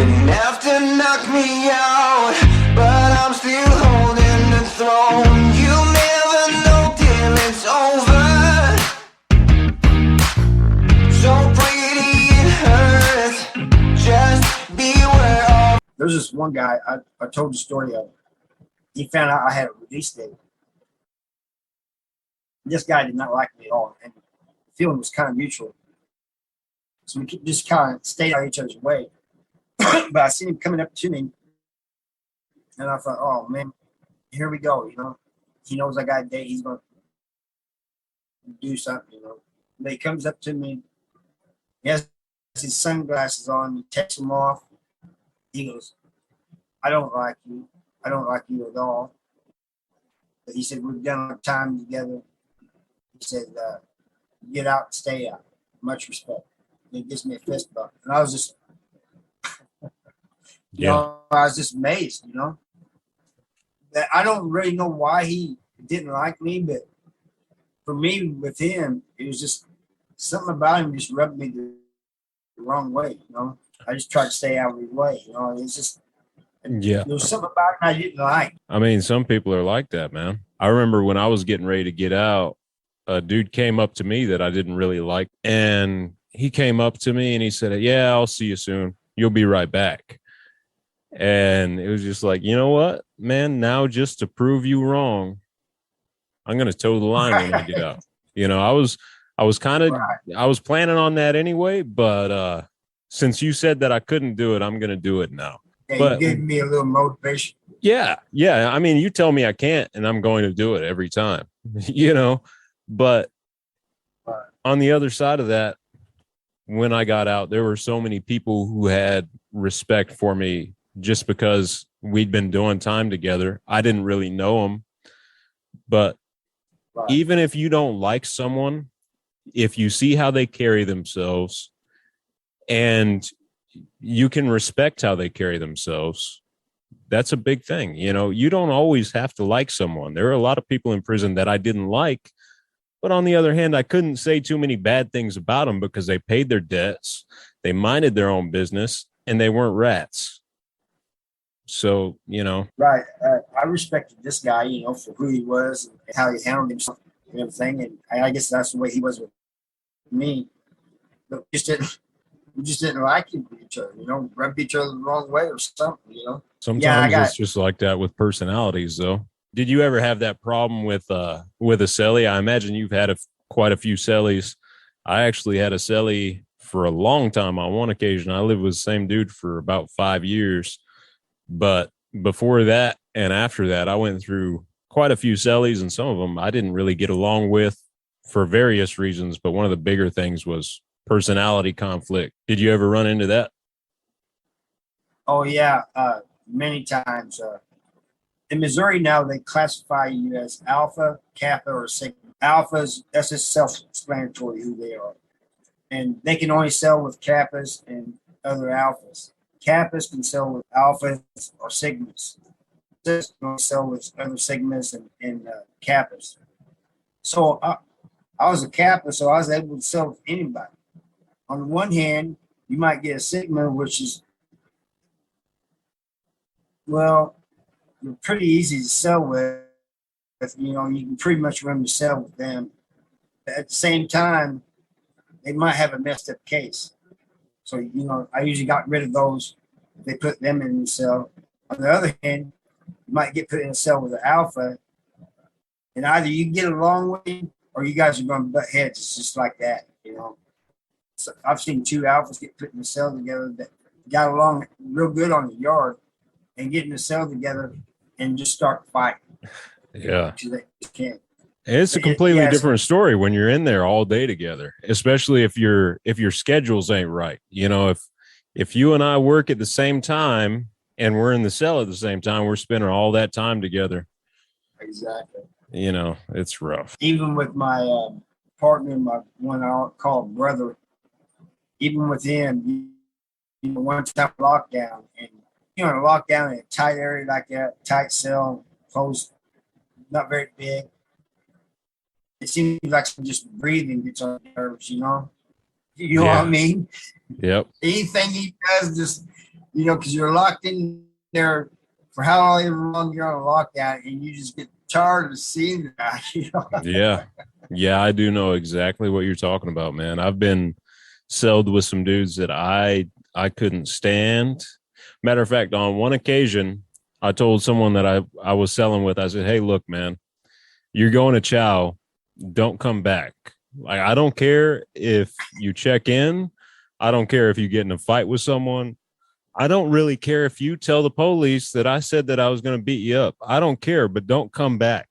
didn't have to knock me out, but I'm still holding the throne. You never know till it's over. So pretty it hurts. Just beware of. There's this one guy I told the story of. He found out I had a release date. This guy did not like me at all, and the feeling was kind of mutual. So we just kind of stayed out of each other's way. But I seen him coming up to me, and I thought, oh man, here we go. You know, he knows I got a date. He's gonna do something. You know, but he comes up to me. He has his sunglasses on. He takes them off. He goes, "I don't like you. I don't like you at all." But he said, "We've done our time together." He said, "Get out and stay out. Much respect." And he gives me a fist bump, and I was just. You know, I was just amazed, you know. That I don't really know why he didn't like me, but for me, with him, it was just something about him just rubbed me the wrong way, you know. I just tried to stay out of his way, you know. It's just, there was something about him I didn't like. I mean, some people are like that, man. I remember when I was getting ready to get out, a dude came up to me that I didn't really like, and he came up to me and he said, "Yeah, I'll see you soon. You'll be right back." And it was just like, you know what, man, now just to prove you wrong, I'm going to toe the line when I get out. You know, I was planning on that anyway, but since you said that I couldn't do it, I'm going to do it now. Yeah, but, you gave me a little motivation. Yeah. I mean, you tell me I can't, and I'm going to do it every time, you know, but on the other side of that, when I got out, there were so many people who had respect for me just because we'd been doing time together. I didn't really know them, but even if you don't like someone, if you see how they carry themselves and you can respect how they carry themselves, that's a big thing. You know, you don't always have to like someone. There are a lot of people in prison that I didn't like, but on the other hand, I couldn't say too many bad things about them because they paid their debts, they minded their own business, and they weren't rats. So, you know. Right. I respected this guy, you know, for who he was and how he handled himself and everything. And I guess that's the way he was with me. But we just didn't like each other, you know, rubbed each other the wrong way or something, you know. Sometimes it's just like that with personalities, though. Did you ever have that problem with a cellie? I imagine you've had quite a few cellies. I actually had a cellie for a long time. On one occasion, I lived with the same dude for about 5 years. But before that and after that, I went through quite a few cellies, and some of them I didn't really get along with for various reasons. But one of the bigger things was personality conflict. Did you ever run into that? Oh, yeah, many times. In Missouri now, they classify you as alpha, kappa, or sigma. Alphas, that's just self-explanatory who they are. And they can only sell with kappas and other alphas. Kappas can sell with alphas or sigmas. This can sell with other sigmas and kappas. So I was a kappa, so I was able to sell with anybody. On the one hand, you might get a sigma, which is, well, they're pretty easy to sell with. You know, you can pretty much run yourself with them. But at the same time, they might have a messed up case. So, you know, I usually got rid of those. They put them in the cell. On the other hand, you might get put in a cell with an alpha, and either you get along with him or you guys are going to butt heads. It's just like that, you know. So I've seen two alphas get put in a cell together that got along real good on the yard and get in a cell together and just start fighting. Yeah. They can't. It's a completely different story when you're in there all day together, especially if your schedules ain't right. You know, if you and I work at the same time and we're in the cell at the same time, we're spending all that time together. Exactly. You know, it's rough. Even with my partner, my one I call brother, even with him, you know, one time lockdown, and you know, lockdown in a tight area like that, tight cell, closed, not very big. It seems like just breathing gets on the nerves, you know? You know what I mean? Yep. Anything he does, just you know, because you're locked in there for however long you're on a lockdown, and you just get tired of seeing the guy. You know? Yeah, I do know exactly what you're talking about, man. I've been celled with some dudes that I couldn't stand. Matter of fact, on one occasion, I told someone that I was selling with, I said, "Hey, look, man, you're going to chow. Don't come back. Like, I don't care if you check in. I don't care if you get in a fight with someone. I don't really care if you tell the police that I said that I was going to beat you up. I don't care, but don't come back."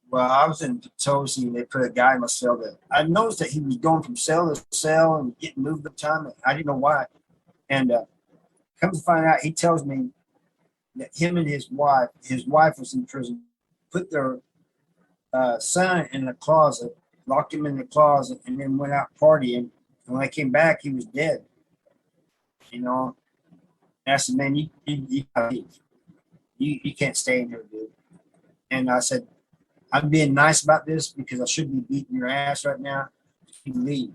Well, I was in Potosi, and they put a guy in my cell that I noticed that he was going from cell to cell and getting moved the time. And I didn't know why. And come to find out, he tells me that him and his wife was in prison, put their son in the closet, locked him in the closet, and then went out partying. And when I came back, he was dead. You know, and I said, "Man, you gotta leave. You can't stay in here, dude." And I said, "I'm being nice about this because I should be beating your ass right now. You leave."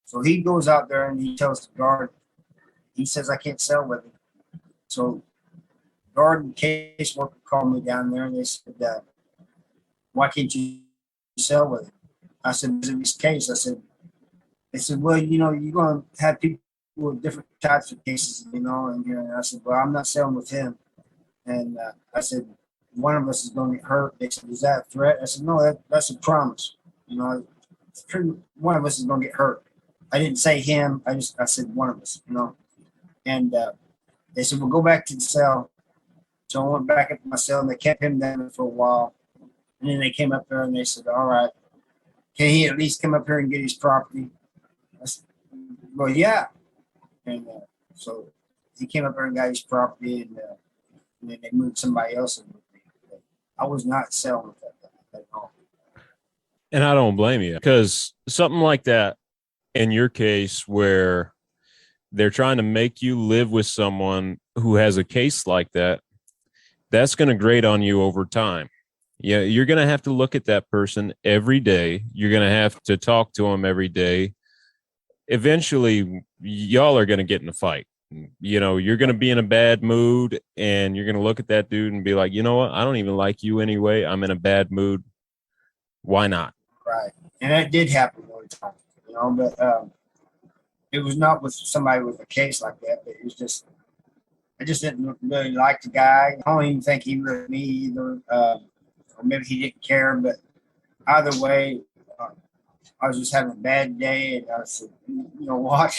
So he goes out there and he tells the guard, he says, "I can't sell with him." So guard and caseworker called me down there and they said, "Why can't you sell with him?" I said, "In this case," they said, "Well, you know, you're going to have people with different types of cases, you know, in here." And I said, "Well, I'm not selling with him." And I said, "One of us is going to get hurt." They said, "Is that a threat?" I said, "No, that's a promise. You know, one of us is going to get hurt." I didn't say him. I said one of us, you know. And they said, "Well, go back to the cell." So I went back up to my cell and they kept him down there for a while. And then they came up there and they said, "All right, can he at least come up here and get his property?" I said, "Well, yeah." And so he came up there and got his property, and then they moved somebody else in with me. But I was not selling with that at all. And I don't blame you, because something like that, in your case, where they're trying to make you live with someone who has a case like that, that's going to grate on you over time. Yeah, you're going to have to look at that person every day. You're going to have to talk to them every day. Eventually, y'all are going to get in a fight. You know, you're going to be in a bad mood and you're going to look at that dude and be like, "You know what? I don't even like you anyway. I'm in a bad mood. Why not?" Right. And that did happen one time, you know, but it was not with somebody with a case like that, but it was just, I just didn't really like the guy. I don't even think he really me either. Or maybe he didn't care, but either way, uh, I was just having a bad day, and I said, "You know what?"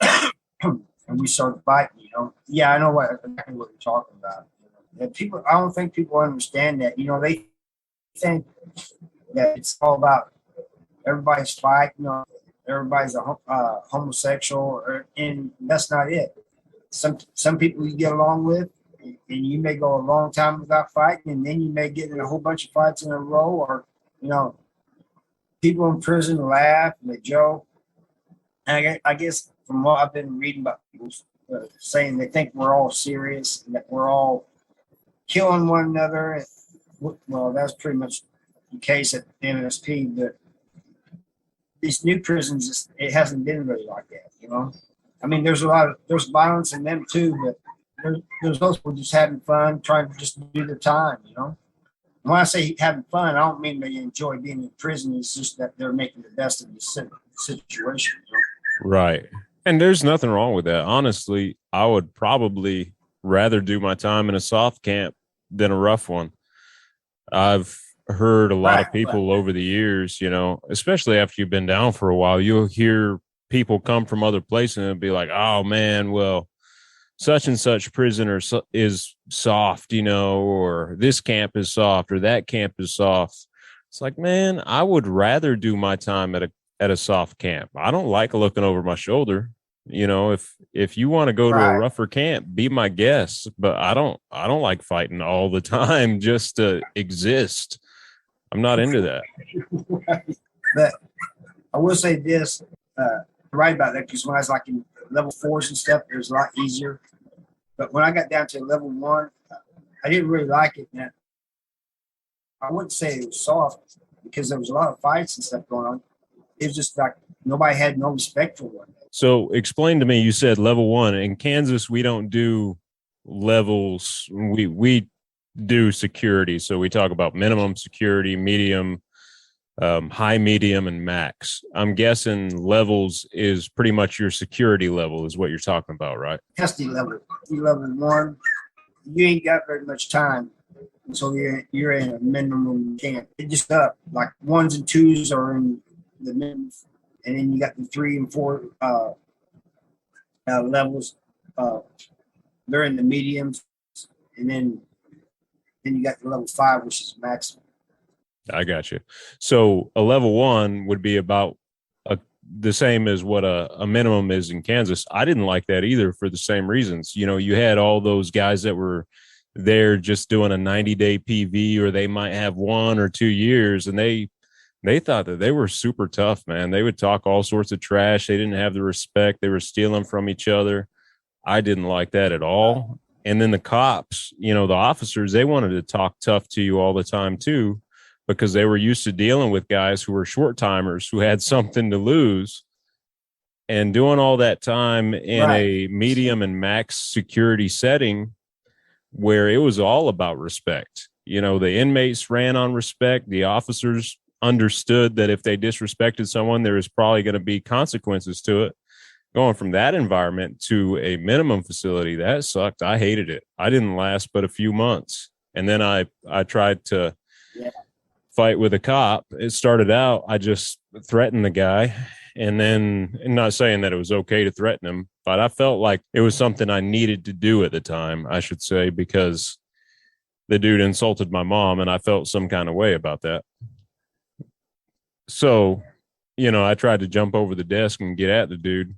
And we started fighting. You know, yeah, I know exactly what you're talking about. You know? And people, I don't think people understand that. You know, they think that it's all about everybody's fighting. You know, everybody's a homosexual, and that's not it. Some people you get along with, and you may go a long time without fighting, and then you may get in a whole bunch of fights in a row, or you know, people in prison laugh and they joke. And I guess from what I've been reading about people saying they think we're all serious and that we're all killing one another. Well, that's pretty much the case at MSP, but these new prisons, it hasn't been really like that, you know. I mean, there's violence in them too, but there's those people just having fun, trying to just do their time, you know. When I say having fun, I don't mean they enjoy being in prison. It's just that they're making the best of the situation. You know? Right. And there's nothing wrong with that. Honestly, I would probably rather do my time in a soft camp than a rough one. I've heard a lot of people over the years, you know, especially after you've been down for a while, you'll hear people come from other places and be like, "Oh man, well, such and such prisoner is soft, you know, or this camp is soft or that camp is soft." It's like, man, I would rather do my time at a soft camp. I don't like looking over my shoulder. You know, if you want to go to a rougher camp, be my guest, but I don't like fighting all the time just to exist. I'm not into that. But I will say this, right about that, because when I was like in level 4s and stuff, it was a lot easier. But when I got down to level 1, I didn't really like it. And I wouldn't say it was soft because there was a lot of fights and stuff going on. It was just like nobody had no respect for one another. So explain to me, you said level 1 in Kansas. We don't do levels. We do security. So we talk about minimum security, medium, high, medium, and max. I'm guessing levels is pretty much your security level is what you're talking about, right? Custody level. You level 1, you ain't got very much time. So you're in a minimum camp. It just up like 1s and 2s are in the minimum, and then you got the 3 and 4 levels. They're in the mediums, and then you got the level 5, which is maximum. I got you. So a level 1 would be about the same as what a minimum is in Kansas. I didn't like that either for the same reasons. You know, you had all those guys that were there just doing a 90-day PV, or they might have 1 or 2 years, and they thought that they were super tough, man. They would talk all sorts of trash. They didn't have the respect. They were stealing from each other. I didn't like that at all. And then the cops, you know, the officers, they wanted to talk tough to you all the time too, because they were used to dealing with guys who were short timers who had something to lose. And doing all that time in a medium and max security setting where it was all about respect. You know, the inmates ran on respect. The officers understood that if they disrespected someone, there was probably going to be consequences to it. Going from that environment to a minimum facility, that sucked. I hated it. I didn't last but a few months. And then I tried to fight with a cop. It started out, I just threatened the guy. And then, I'm not saying that it was okay to threaten him, but I felt like it was something I needed to do at the time, I should say, because the dude insulted my mom and I felt some kind of way about that. So, you know, I tried to jump over the desk and get at the dude.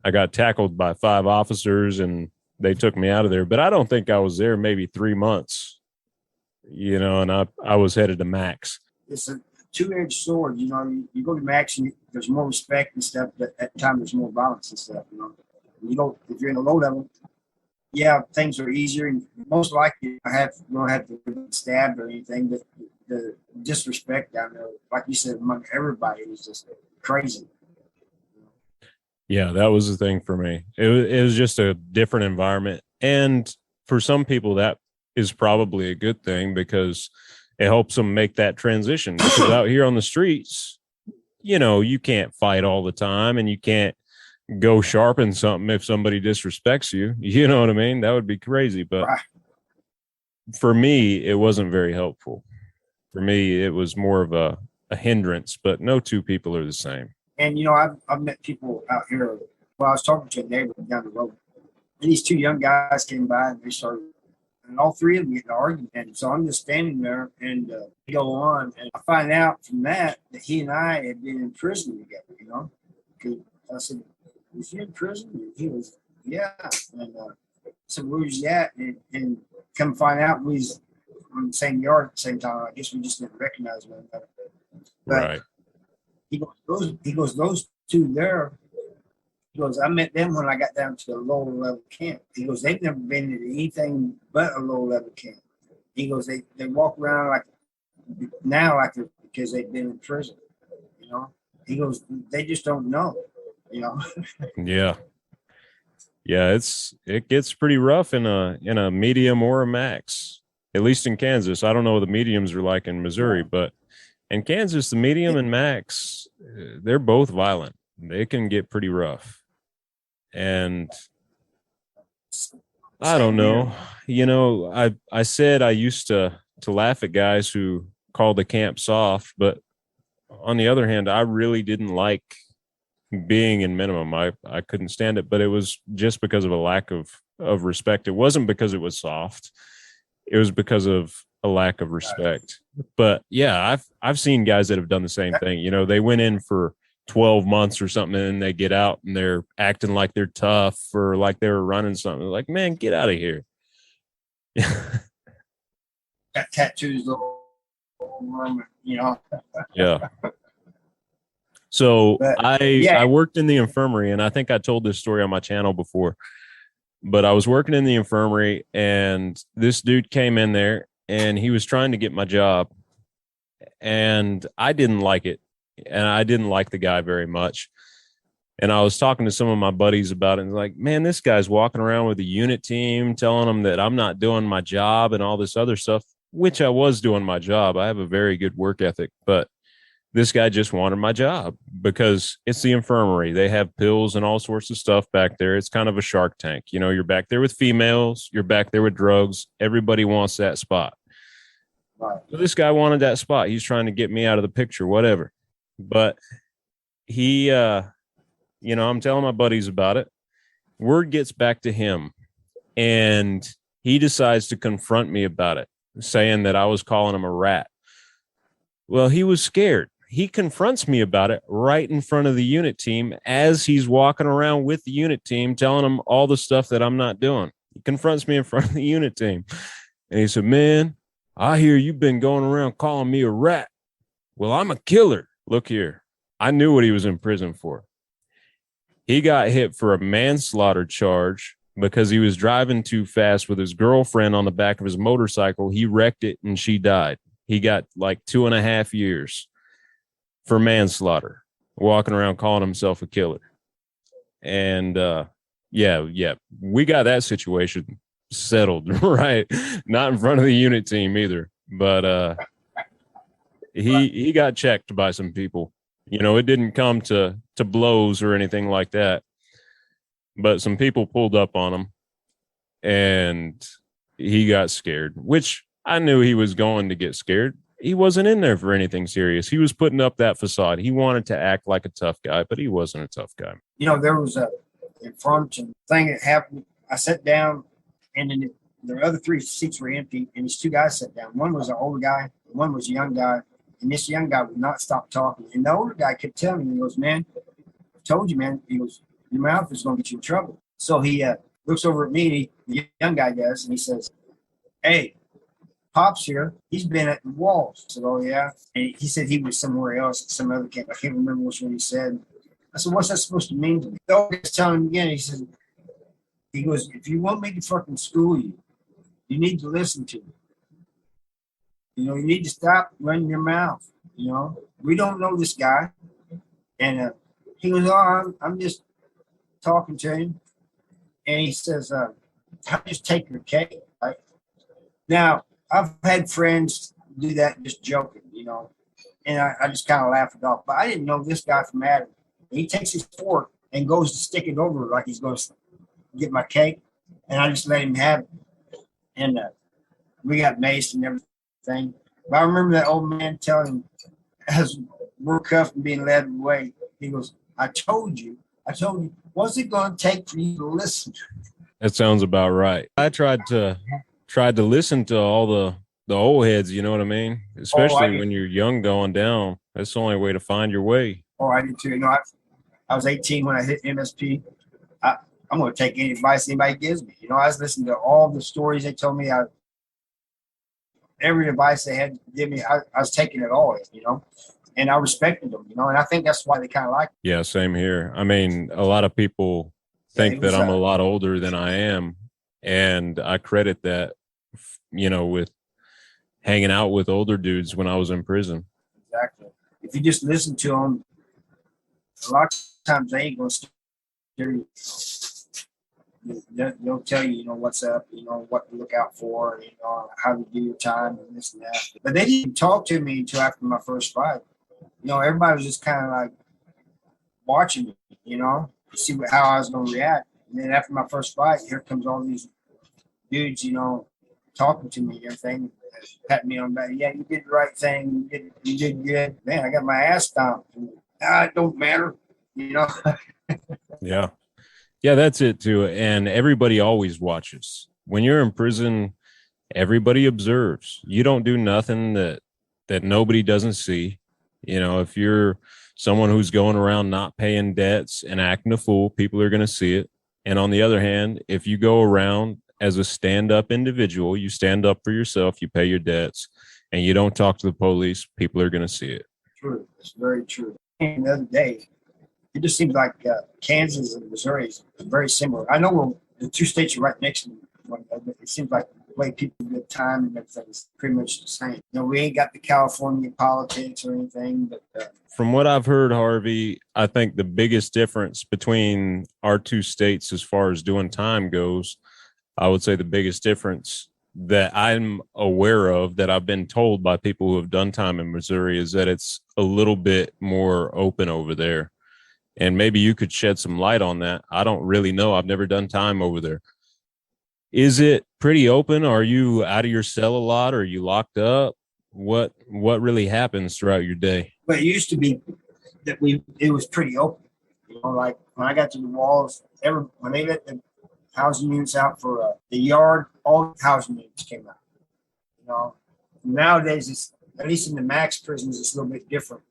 I got tackled by 5 officers and they took me out of there, but I don't think I was there maybe 3 months, you know, and I was headed to max. It's a two-edged sword. You know, you go to max and there's more respect and stuff, but at the time there's more violence and stuff. You know, you go if you're in a low level, yeah, things are easier, and most likely you don't have to get stabbed or anything. But the disrespect down there, like you said, among everybody is just crazy. Yeah, that was the thing for me. It was just a different environment, and for some people that is probably a good thing because it helps them make that transition. Because out here on the streets, you know, you can't fight all the time and you can't go sharpen something if somebody disrespects you. You know what I mean? That would be crazy. But for me, it wasn't very helpful. For me, it was more of a hindrance, but no two people are the same. And, you know, I've met people out here. Well, I was talking to a neighbor down the road, and these 2 young guys came by and they started, and all 3 of them getting arguing. And so I'm just standing there and go on. And I find out from that he and I had been in prison together, you know. Because I said, was you in prison? And he was, yeah. And I said, where was you at? And come find out we was on the same yard at the same time. I guess we just didn't recognize one another. But Right. He goes, those 2 there. He goes, I met them when I got down to a lower level camp. He goes, they've never been to anything but a low level camp. He goes, they walk around like they're because they've been in prison, you know. He goes, they just don't know, you know. Yeah. Yeah, it gets pretty rough in a medium or a max, at least in Kansas. I don't know what the mediums are like in Missouri, but in Kansas, the medium and max, they're both violent. They can get pretty rough. And I don't know. You know, I said I used to laugh at guys who call the camp soft, but on the other hand, I really didn't like being in minimum. I couldn't stand it, but it was just because of a lack of respect. It wasn't because it was soft. It was because of a lack of respect. But yeah, I've seen guys that have done the same thing. You know, they went in for 12 months or something and then they get out and they're acting like they're tough or like they were running something. Like, man, get out of here. Got tattoos all over, you know. Yeah. So But, I worked in the infirmary, and I think I told this story on my channel before, but I was working in the infirmary and this dude came in there and he was trying to get my job and I didn't like it. And I didn't like the guy very much. And I was talking to some of my buddies about it, and like, man, this guy's walking around with a unit team telling them that I'm not doing my job and all this other stuff, which I was doing my job. I have a very good work ethic, but this guy just wanted my job because it's the infirmary. They have pills and all sorts of stuff back there. It's kind of a shark tank. You know, you're back there with females, you're back there with drugs. Everybody wants that spot. Right. So this guy wanted that spot. He's trying to get me out of the picture, whatever. But he, I'm telling my buddies about it. Word gets back to him, and he decides to confront me about it, saying that I was calling him a rat. Well, he was scared. He confronts me about it right in front of the unit team as he's walking around with the unit team, telling them all the stuff that I'm not doing. He confronts me in front of the unit team. And he said, man, I hear you've been going around calling me a rat. Well, I'm a killer. Look here. I knew what he was in prison for. He got hit for a manslaughter charge because he was driving too fast with his girlfriend on the back of his motorcycle. He wrecked it and she died. He got like 2.5 years for manslaughter, walking around calling himself a killer. And we got that situation settled, right? Not in front of the unit team either, but he got checked by some people. You know, it didn't come to blows or anything like that, but some people pulled up on him and he got scared, which I knew he was going to get scared. He wasn't in there for anything serious. He was putting up that facade. He wanted to act like a tough guy, but he wasn't a tough guy. You know, there was a information thing that happened. I sat down, and then the other 3 seats were empty, and these 2 guys sat down. One was an older guy, and one was a young guy, and this young guy would not stop talking. And the older guy kept telling me, he goes, man, I told you, man, he goes, your mouth is going to get you in trouble. So he looks over at me, the young guy does, and he says, hey, Pop's here. He's been at the walls. I said, oh, yeah. And he said he was somewhere else at some other camp. I can't remember which one he said. I said, what's that supposed to mean to me? The old guy's telling him again. He goes, if you want me to fucking school you, you need to listen to me. You know, you need to stop running your mouth. You know, we don't know this guy. And he goes, oh, I'm just talking to him. And he says, I'll just take your cake. Right? Now, I've had friends do that just joking, you know, and I just kind of laugh it off. But I didn't know this guy from Adam. He takes his fork and goes to stick it over like he's going to get my cake, and I just let him have it. And we got maced and everything. But I remember that old man telling him, as we're cuffed and being led away, he goes, I told you, what's it going to take for you to listen? That sounds about right. I tried to listen to all the old heads, you know what I mean? Especially when you're young going down. That's the only way to find your way. Oh, I did too. You know, I was 18 when I hit MSP. I'm going to take any advice anybody gives me. You know, I was listening to all the stories they told me. Every advice they had to give me, I was taking it all, you know, and I respected them, you know, and I think that's why they kind of like me. Yeah, same here. I mean, a lot of people think that I'm a lot older than I am, and I credit that, you know, with hanging out with older dudes when I was in prison. Exactly. If you just listen to them, a lot of times they ain't going to steer you. They'll tell you, you know, what's up, you know, what to look out for, you know, how to do your time and this and that. But they didn't talk to me until after my first fight. You know, everybody was just kind of like watching me, you know, to see how I was going to react. And then after my first fight, here comes all these dudes, you know, talking to me and everything, patting me on the back. Yeah, you did the right thing. You did good. Man, I got my ass stomped. It don't matter, you know. Yeah. Yeah, that's it too. And everybody always watches. When you're in prison, everybody observes. You don't do nothing that nobody doesn't see. You know, if you're someone who's going around not paying debts and acting a fool, people are going to see it. And on the other hand, if you go around as a stand-up individual, you stand up for yourself, you pay your debts, and you don't talk to the police, people are going to see it. True. It's very true. And the other day, it just seems like Kansas and Missouri is very similar. I know the 2 states are right next to me. It seems like way people get time and everything's pretty much the same. You know, we ain't got the California politics or anything, but From what I've heard, Harvey, I think the biggest difference between our two states as far as doing time goes, I would say the biggest difference that I'm aware of that I've been told by people who have done time in Missouri is that it's a little bit more open over there. And maybe you could shed some light on that. I don't really know. I've never done time over there. Is it pretty open? Are you out of your cell a lot? Are you locked up? What really happens throughout your day? it used to be that it was pretty open. You know, like when I got to the walls, when they let the housing units out for the yard, all the housing units came out. You know, nowadays it's at least in the max prisons, it's a little bit different.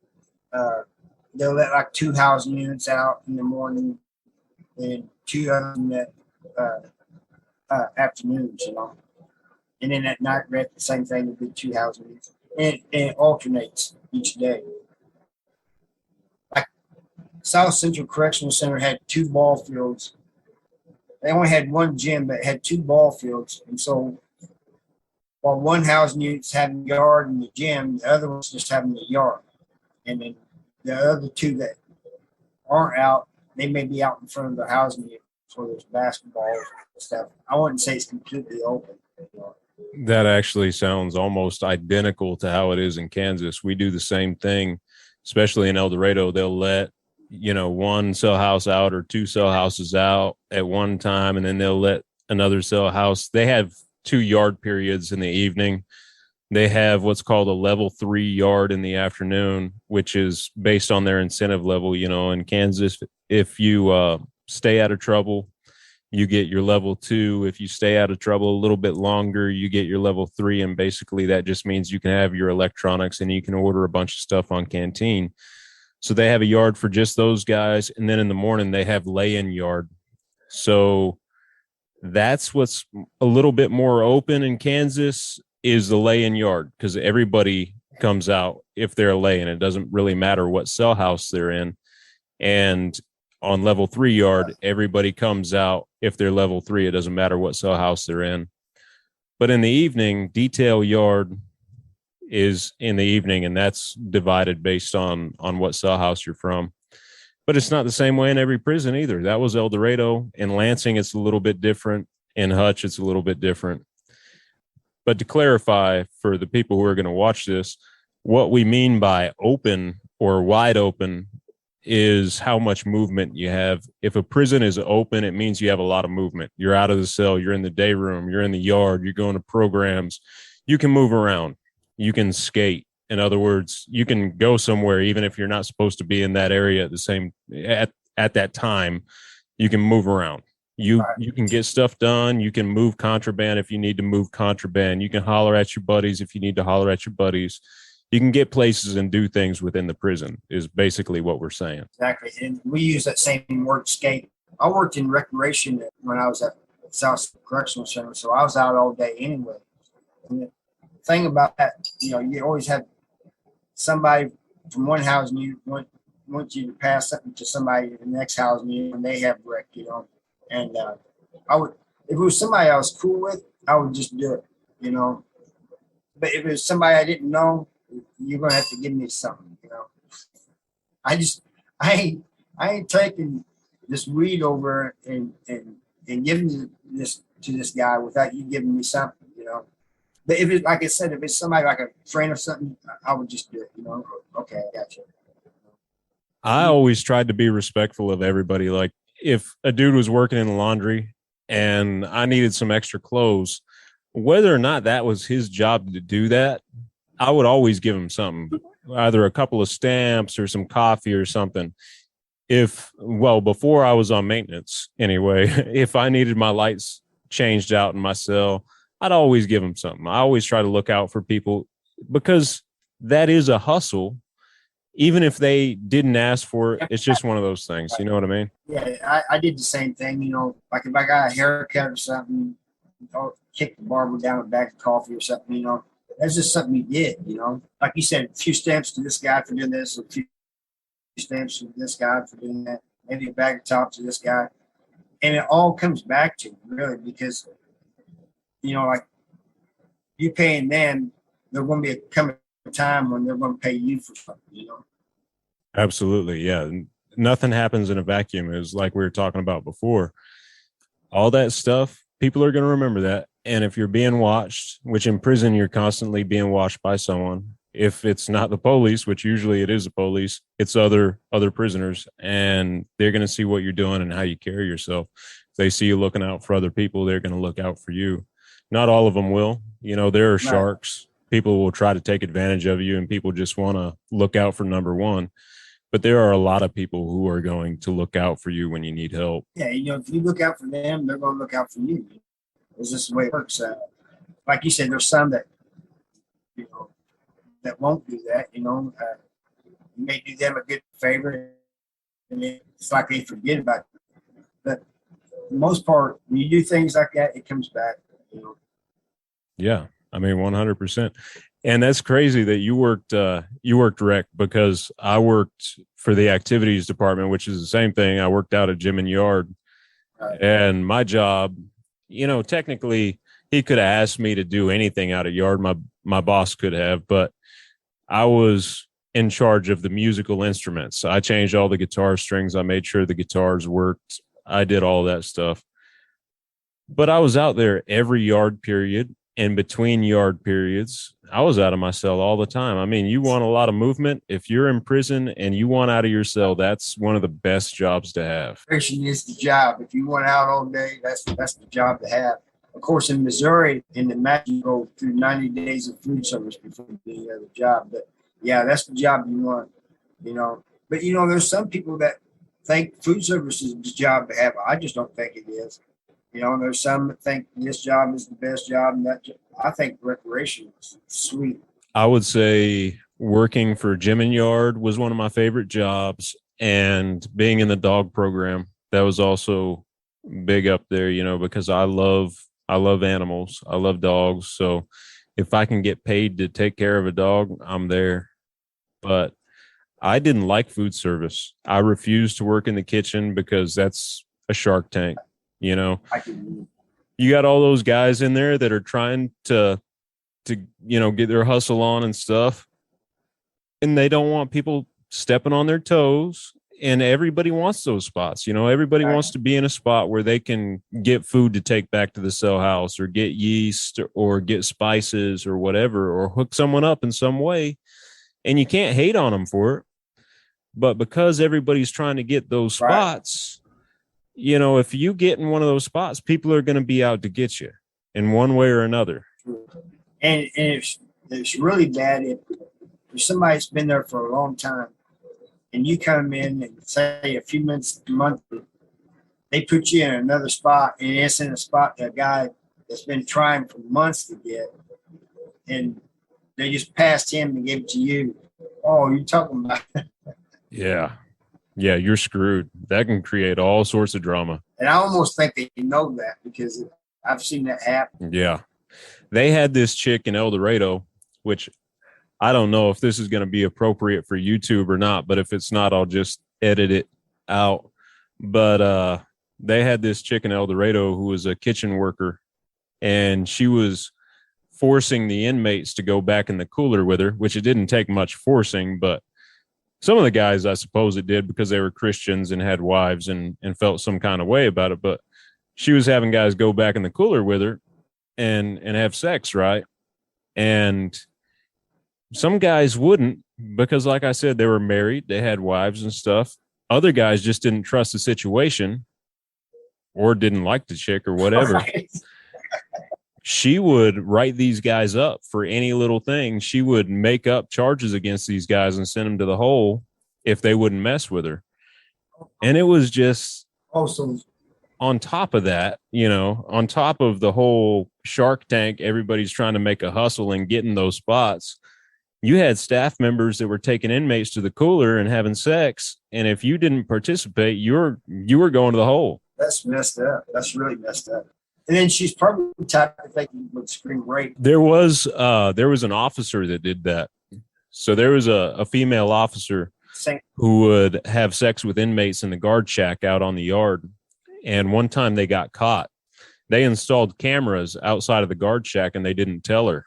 They'll let like 2 housing units out in the morning and 2 others in the afternoons, you know. And then at night, the same thing would be 2 housing units. And it alternates each day. Like South Central Correctional Center had 2 ball fields. They only had 1 gym, but it had 2 ball fields. And so while one housing unit's having the yard and the gym, the other one's just having the yard. And then the other 2 that aren't out, they may be out in front of the housing unit for those basketballs and stuff. I wouldn't say it's completely open. You know. That actually sounds almost identical to how it is in Kansas. We do the same thing, especially in El Dorado. They'll let, 1 cell house out or 2 cell houses out at one time, and then they'll let another cell house. They have 2 yard periods in the evening. They have what's called a level 3 yard in the afternoon, which is based on their incentive level. In Kansas, if you stay out of trouble, you get your level 2. If you stay out of trouble a little bit longer, you get your level 3. And basically that just means you can have your electronics and you can order a bunch of stuff on Canteen. So they have a yard for just those guys. And then in the morning they have lay-in yard. So that's what's a little bit more open in Kansas is the lay-in yard, because everybody comes out if they're laying. It doesn't really matter what cell house they're in. And on level 3 yard, everybody comes out if they're level 3. It doesn't matter what cell house they're in. But in the evening, detail yard is in the evening, and that's divided based on what cell house you're from. But it's not the same way in every prison either. That was El Dorado. In Lansing, it's a little bit different. In Hutch, it's a little bit different. But to clarify for the people who are going to watch this, what we mean by open or wide open is how much movement you have. If a prison is open, it means you have a lot of movement. You're out of the cell, you're in the day room, you're in the yard, you're going to programs. You can move around. You can skate. In other words, you can go somewhere even if you're not supposed to be in that area at that time. You can move around. You can get stuff done. You can move contraband if you need to move contraband. You can holler at your buddies if you need to holler at your buddies. You can get places and do things within the prison is basically what we're saying. Exactly. And we use that same word, skate. I worked in recreation when I was at South Correctional Center, so I was out all day anyway. And the thing about that, you always had somebody from one housing unit want you to pass something to somebody in the next housing unit when they have rec, And I would, if it was somebody I was cool with, I would just do it, But if it was somebody I didn't know, you're gonna have to give me something, I ain't taking this weed over and giving this to this guy without you giving me something, But if it's like I said, if it's somebody like a friend or something, I would just do it, Okay, I got you. I always tried to be respectful of everybody. Like if a dude was working in the laundry and I needed some extra clothes, whether or not that was his job to do that, I would always give him something, either a couple of stamps or some coffee or something. Before I was on maintenance anyway, if I needed my lights changed out in my cell, I'd always give them something. I always try to look out for people because that is a hustle. Even if they didn't ask for it, it's just one of those things. You know what I mean? Yeah, I did the same thing. Like if I got a haircut or something, I'll kick the barber down a bag of coffee or something, That's just something you did, Like you said, a few stamps to this guy for doing this, a few stamps to this guy for doing that, maybe a bag of top to this guy. And it all comes back to really because, like you paying them, there's going to be coming a time when they're going to pay you for something, you know? Absolutely. Yeah. Nothing happens in a vacuum, is like we were talking about before. All that stuff, people are going to remember that. And if you're being watched, which in prison, you're constantly being watched by someone. If it's not the police, which usually it is the police, it's other prisoners, and they're going to see what you're doing and how you carry yourself. If they see you looking out for other people, they're going to look out for you. Not all of them will. You know, there are sharks. People will try to take advantage of you, and people just want to look out for number one. But there are a lot of people who are going to look out for you when you need help. Yeah, you know, if you look out for them, they're going to look out for you. It's just the way it works. Like you said, there's some that, you know, that won't do that. You know, you may do them a good favor, and it's like they forget about it. But for the most part, when you do things like that, it comes back. You know. Yeah, I mean, 100%. And that's crazy that you worked rec, because I worked for the activities department, which is the same thing. I worked out at gym and yard, and my job, you know, technically he could have asked me to do anything out of yard. My boss could have, but I was in charge of the musical instruments. I changed all the guitar strings. I made sure the guitars worked. I did all that stuff. But I was out there every yard period, and between yard periods, I was out of my cell all the time. I mean, you want a lot of movement. If you're in prison and you want out of your cell, that's one of the best jobs to have. Fishing is the job. If you want out all day, that's the job to have. Of course, in Missouri, in the match, you go through 90 days of food service before you get the other job. But yeah, that's the job you want, you know. But, you know, there's some people that think food service is the job to have. I just don't think it is. You know, there's some that think this job is the best job, and I think recreation is sweet. I would say working for gym and yard was one of my favorite jobs, and being in the dog program, that was also big up there, you know, because I love animals. I love dogs. So if I can get paid to take care of a dog, I'm there. But I didn't like food service. I refused to work in the kitchen because that's a shark tank. You know, you got all those guys in there that are trying to, you know, get their hustle on and stuff, and they don't want people stepping on their toes. And everybody wants those spots. You know, everybody wants to be in a spot where they can get food to take back to the cell house, or get yeast, or get spices, or whatever, or hook someone up in some way. And you can't hate on them for it. But because everybody's trying to get those spots, you know, if you get in one of those spots, people are going to be out to get you in one way or another. And it's really bad if somebody's been there for a long time, and you come in and say a few minutes a month, they put you in another spot, and it's in a spot that a guy that's been trying for months to get, and they just passed him and gave it to you. Oh, you're talking about Yeah, you're screwed. That can create all sorts of drama. And I almost think they know that, because I've seen that happen. Yeah. They had this chick in El Dorado, which I don't know if this is going to be appropriate for YouTube or not, but if it's not, I'll just edit it out. But they had this chick in El Dorado who was a kitchen worker, and she was forcing the inmates to go back in the cooler with her, which it didn't take much forcing, but some of the guys, I suppose it did, because they were Christians and had wives and felt some kind of way about it. But she was having guys go back in the cooler with her and have sex, right? And some guys wouldn't, because like I said, they were married, they had wives and stuff. Other guys just didn't trust the situation, or didn't like the chick, or whatever. Right. She would write these guys up for any little thing. She would make up charges against these guys and send them to the hole if they wouldn't mess with her. And it was just awesome. On top of that, you know, on top of the whole Shark Tank, everybody's trying to make a hustle and get in those spots. You had staff members that were taking inmates to the cooler and having sex. And if you didn't participate, you were going to the hole. That's messed up. That's really messed up. And then she's probably the type of thing you would scream rape. There was an officer that did that. So there was a female officer who would have sex with inmates in the guard shack out on the yard. And one time they got caught, they installed cameras outside of the guard shack and they didn't tell her.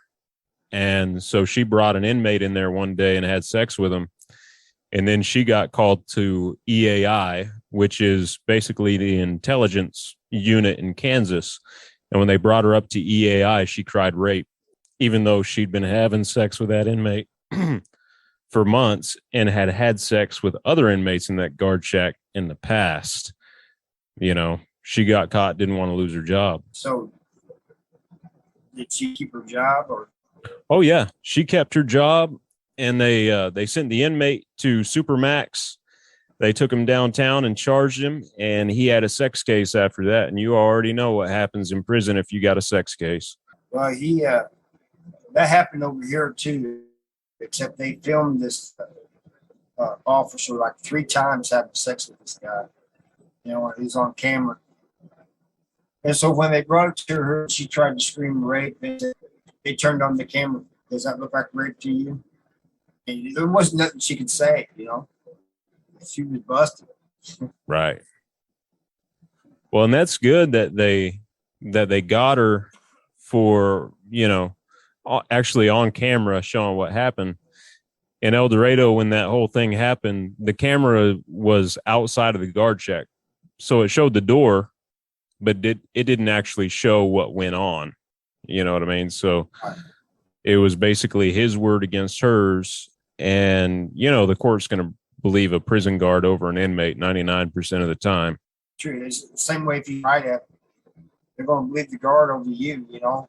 And so she brought an inmate in there one day and had sex with him. And then she got called to EAI, which is basically the intelligence unit in Kansas. And when they brought her up to EAI, she cried rape, even though she'd been having sex with that inmate for months and had had sex with other inmates in that guard shack in the past. You know, she got caught, didn't want to lose her job. So did she keep her job or? Oh yeah, she kept her job, and they sent the inmate to Supermax. They took him downtown and charged him, and he had a sex case after that. And you already know what happens in prison if you got a sex case. Well, that happened over here too, except they filmed this officer like 3 times having sex with this guy. You know, he's on camera. And so when they brought it to her, she tried to scream rape. They turned on the camera. Does that look like rape to you? And there wasn't nothing she could say, you know. She was busted. Right. Well, and that's good that they got her for, you know, actually on camera showing what happened. In El Dorado, when that whole thing happened, the camera was outside of the guard shack. So it showed the door, but it didn't actually show what went on. You know what I mean? So it was basically his word against hers. And, you know, the court's going to believe a prison guard over an inmate 99% of the time. True. It's the same way if you write up, they're going to believe the guard over you, you know?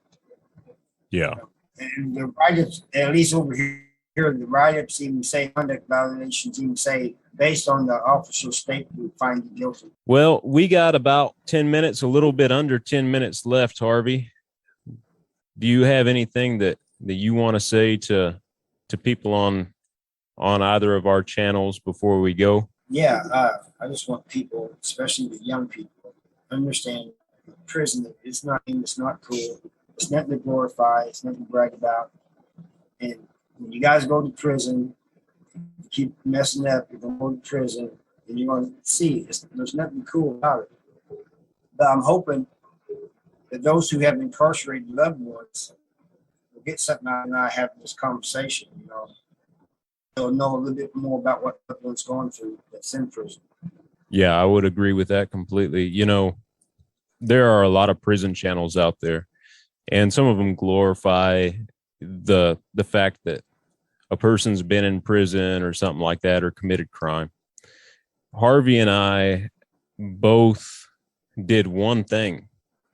Yeah. And the write-ups, at least over here, the write-ups even say conduct violations, even say based on the officer's statement, we find you guilty. Well, we got about 10 minutes, a little bit under 10 minutes left, Harvey. Do you have anything that you want to say to people on either of our channels before we go? Yeah, I just want people, especially the young people, understand prison. It's not cool. It's nothing to glorify. It's nothing to brag about. And when you guys go to prison, you keep messing up, you're going to go to prison, and you're going to see there's nothing cool about it. But I'm hoping that those who have incarcerated loved ones will get something out of I having this conversation, you know. They'll know a little bit more about what everyone's going through that's in prison. Yeah, I would agree with that completely. You know, there are a lot of prison channels out there, and some of them glorify the fact that a person's been in prison or something like that or committed crime. Harvey and I both did one thing,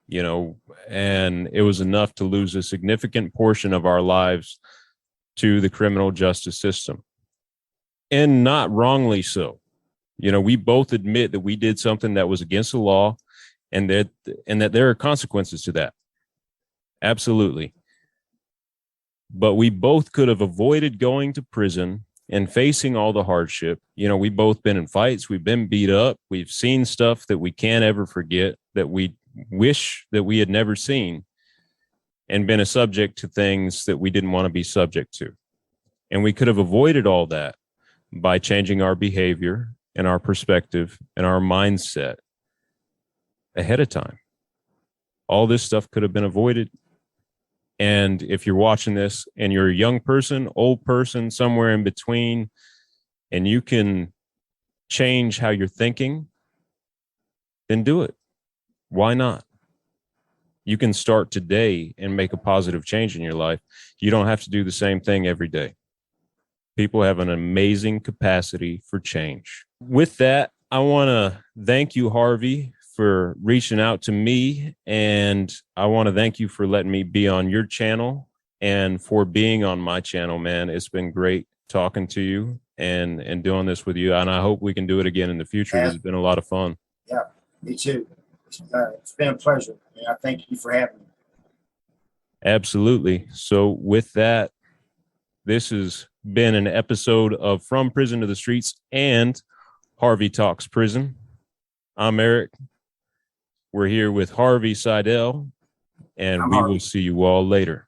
you know, and it was enough to lose a significant portion of our lives to the criminal justice system. And not wrongly so. You know, we both admit that we did something that was against the law and that there are consequences to that. Absolutely. But we both could have avoided going to prison and facing all the hardship. You know, we've both been in fights. We've been beat up. We've seen stuff that we can't ever forget, that we wish that we had never seen, and been a subject to things that we didn't want to be subject to. And we could have avoided all that by changing our behavior and our perspective and our mindset ahead of time. All this stuff could have been avoided. And if you're watching this and you're a young person, old person, somewhere in between, and you can change how you're thinking, then do it. Why not? You can start today and make a positive change in your life. You don't have to do the same thing every day. People have an amazing capacity for change. With that, I want to thank you, Harvey, for reaching out to me. And I want to thank you for letting me be on your channel and for being on my channel, man. It's been great talking to you and doing this with you. And I hope we can do it again in the future. It's been a lot of fun. Yeah, me too. It's been a pleasure. And I thank you for having me. Absolutely. So with that, this has been an episode of From Prison to the Streets and Harvey Talks Prison. I'm Eric. We're here with Harvey Seidel, and we will see you all later.